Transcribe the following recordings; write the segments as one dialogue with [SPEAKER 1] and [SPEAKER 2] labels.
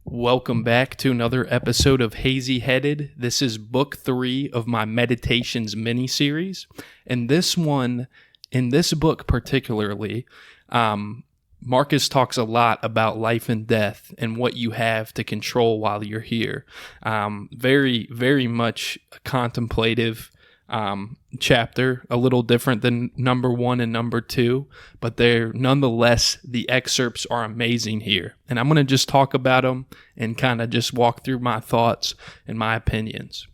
[SPEAKER 1] Welcome back to another episode of Hazy Headed. This is book 3 of my Meditations mini-series. And in this book particularly, Marcus talks a lot about life and death and what you have to control while you're here. Very, very much a contemplative chapter, a little different than number 1 and number 2, but nonetheless, the excerpts are amazing here. And I'm going to just talk about them and kind of just walk through my thoughts and my opinions.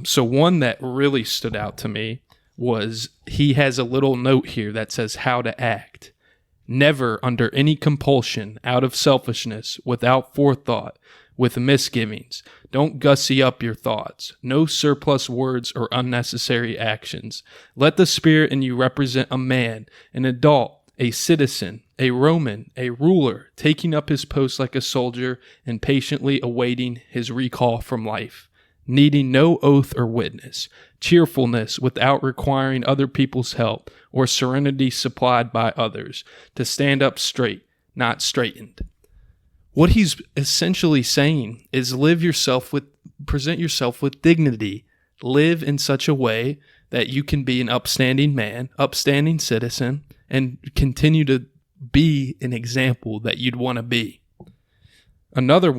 [SPEAKER 1] So one that really stood out to me was he has a little note here that says how to act. Never under any compulsion, out of selfishness, without forethought, with misgivings. Don't gussy up your thoughts. No surplus words or unnecessary actions. Let the spirit in you represent a man, an adult, a citizen, a Roman, a ruler, taking up his post like a soldier and patiently awaiting his recall from life. Needing no oath or witness. Cheerfulness without requiring other people's help, or serenity supplied by others. To stand up straight, not straightened. What he's essentially saying is present yourself with dignity. Live in such a way that you can be an upstanding man, upstanding citizen, and continue to be an example that you'd want to be. Another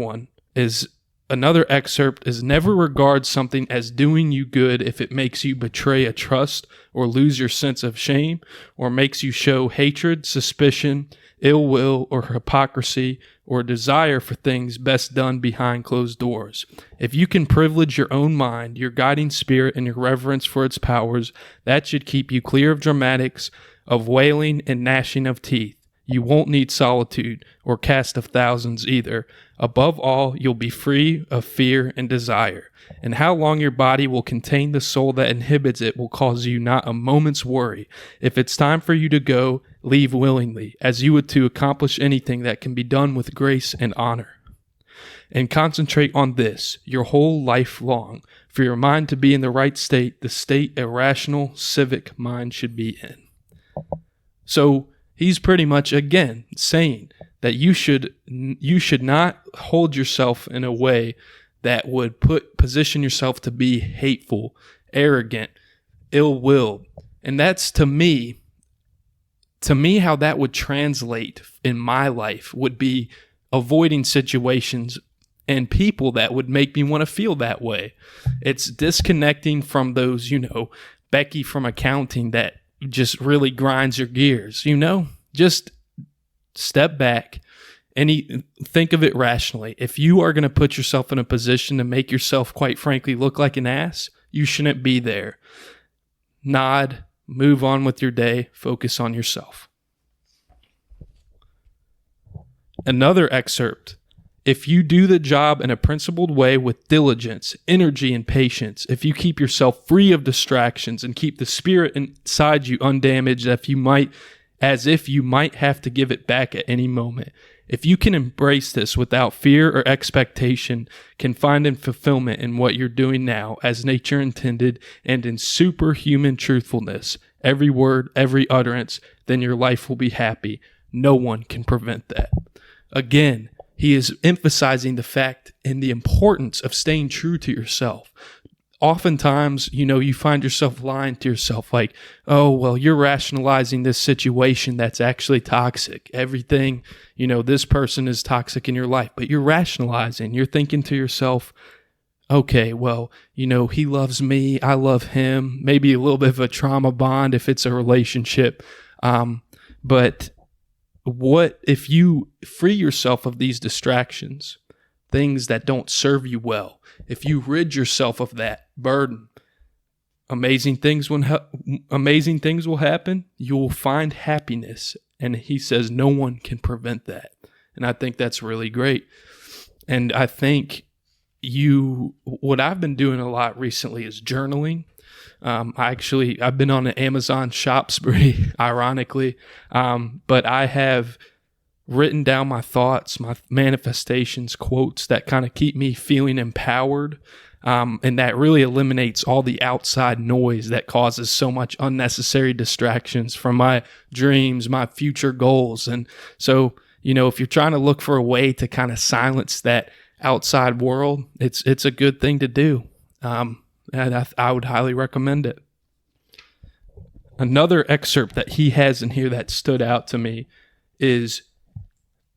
[SPEAKER 1] excerpt is never regard something as doing you good if it makes you betray a trust or lose your sense of shame or makes you show hatred, suspicion, ill will, or hypocrisy, or desire for things best done behind closed doors. If you can privilege your own mind, your guiding spirit, and your reverence for its powers, that should keep you clear of dramatics, of wailing and gnashing of teeth. You won't need solitude or cast of thousands either. Above all, you'll be free of fear and desire. And how long your body will contain the soul that inhibits it will cause you not a moment's worry. If it's time for you to go, leave willingly, as you would to accomplish anything that can be done with grace and honor. And concentrate on this your whole life long, for your mind to be in the right state, the state a rational, civic mind should be in. So he's pretty much, again, saying that you should not hold yourself in a way that would position yourself to be hateful, arrogant, ill-willed. And that's to me how that would translate in my life would be avoiding situations and people that would make me want to feel that way. It's disconnecting from those, Becky from accounting that just really grinds your gears, Just step back and think of it rationally. If you are going to put yourself in a position to make yourself, quite frankly, look like an ass, you shouldn't be there. Nod, move on with your day, focus on yourself. Another excerpt. If you do the job in a principled way with diligence, energy, and patience, if you keep yourself free of distractions and keep the spirit inside you undamaged, as if you might have to give it back at any moment. If you can embrace this without fear or expectation, can find in fulfillment in what you're doing now as nature intended and in superhuman truthfulness, every word, every utterance, then your life will be happy. No one can prevent that. Again, he is emphasizing the fact and the importance of staying true to yourself. Oftentimes, you find yourself lying to yourself like, oh, well, you're rationalizing this situation that's actually toxic. Everything, this person is toxic in your life, but you're rationalizing. You're thinking to yourself, okay, well, he loves me. I love him. Maybe a little bit of a trauma bond if it's a relationship. But what if you free yourself of these distractions, things that don't serve you well? If you rid yourself of that burden, amazing things will happen. You will find happiness. And he says no one can prevent that. And I think that's really great. And I think what I've been doing a lot recently is journaling. I've been on an Amazon shop spree, ironically. But I have written down my thoughts, my manifestations, quotes that kind of keep me feeling empowered. And that really eliminates all the outside noise that causes so much unnecessary distractions from my dreams, my future goals. And so, if you're trying to look for a way to kind of silence that outside world, it's a good thing to do. And I would highly recommend it. Another excerpt that he has in here that stood out to me is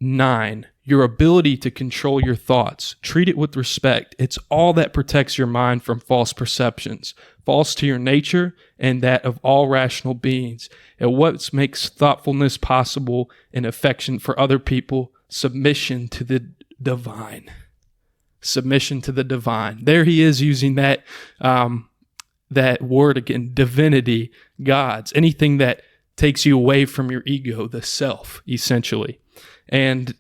[SPEAKER 1] 9. Your ability to control your thoughts. Treat it with respect. It's all that protects your mind from false perceptions, false to your nature and that of all rational beings. And what makes thoughtfulness possible and affection for other people, submission to the divine. Submission to the divine. There he is using that word again, divinity, gods, anything that takes you away from your ego, the self, essentially. And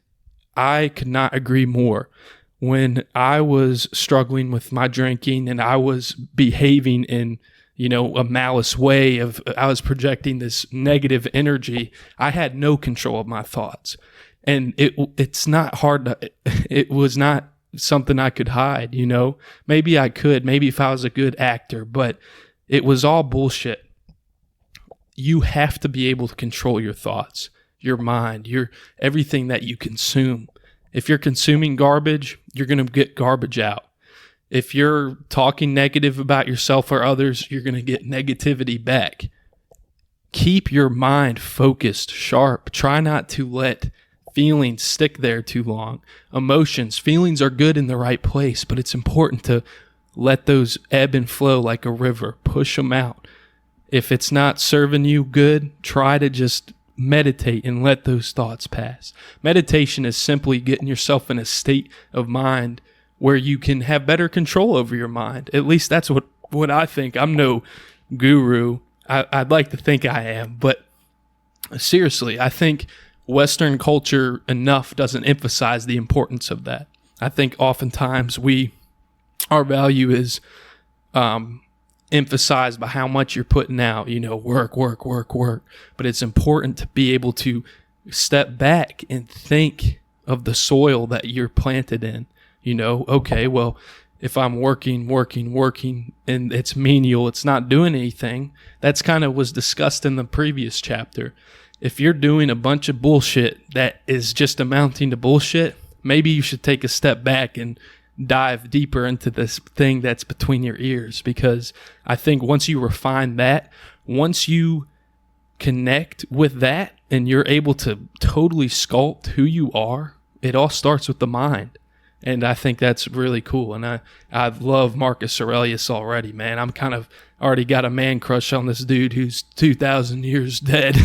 [SPEAKER 1] I could not agree more. When I was struggling with my drinking and I was behaving in, a malice way I was projecting this negative energy, I had no control of my thoughts. And it's not hard it was not something I could hide, Maybe I could, maybe if I was a good actor, but it was all bullshit. You have to be able to control your thoughts, your mind, everything that you consume. If you're consuming garbage, you're going to get garbage out. If you're talking negative about yourself or others, you're going to get negativity back. Keep your mind focused, sharp. Try not to let feelings stick there too long. Feelings are good in the right place, but it's important to let those ebb and flow like a river. Push them out. If it's not serving you good, try to just meditate and let those thoughts pass. Meditation is simply getting yourself in a state of mind where you can have better control over your mind. At least that's what I think. I'm no guru. I'd like to think I am, but seriously, I think Western culture enough doesn't emphasize the importance of that. I think oftentimes our value is emphasized by how much you're putting out, work. But it's important to be able to step back and think of the soil that you're planted in. Okay, well, if I'm working, and it's menial, it's not doing anything. That's kind of was discussed in the previous chapter. If you're doing a bunch of bullshit that is just amounting to bullshit, maybe you should take a step back and dive deeper into this thing that's between your ears, because I think once you refine that, once you connect with that and you're able to totally sculpt who you are, it all starts with the mind. And I think that's really cool. And I love Marcus Aurelius already, man. I'm kind of already got a man crush on this dude who's 2,000 years dead.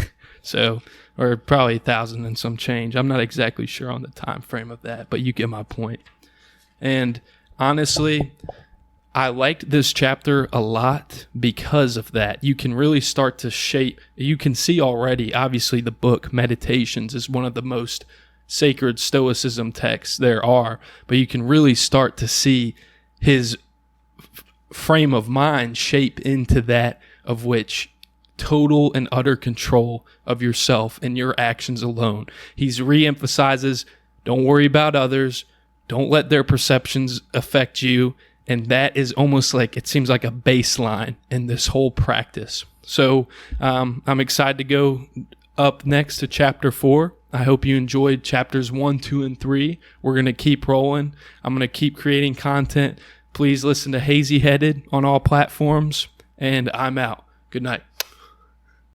[SPEAKER 1] So, or probably 1,000 and some change. I'm not exactly sure on the time frame of that, but you get my point. And honestly, I liked this chapter a lot because of that. You can really start to shape, you can see already, obviously the book Meditations is one of the most sacred Stoicism texts there are, but you can really start to see his frame of mind shape into that of which total and utter control of yourself and your actions alone. He's re-emphasizes, don't worry about others, don't let their perceptions affect you. And that is almost like, it seems like a baseline in this whole practice. So I'm excited to go up next to chapter 4. I hope you enjoyed chapters 1, 2, and 3. We're going to keep rolling. I'm going to keep creating content. Please listen to Hazy Headed on all platforms. And I'm out. Good night.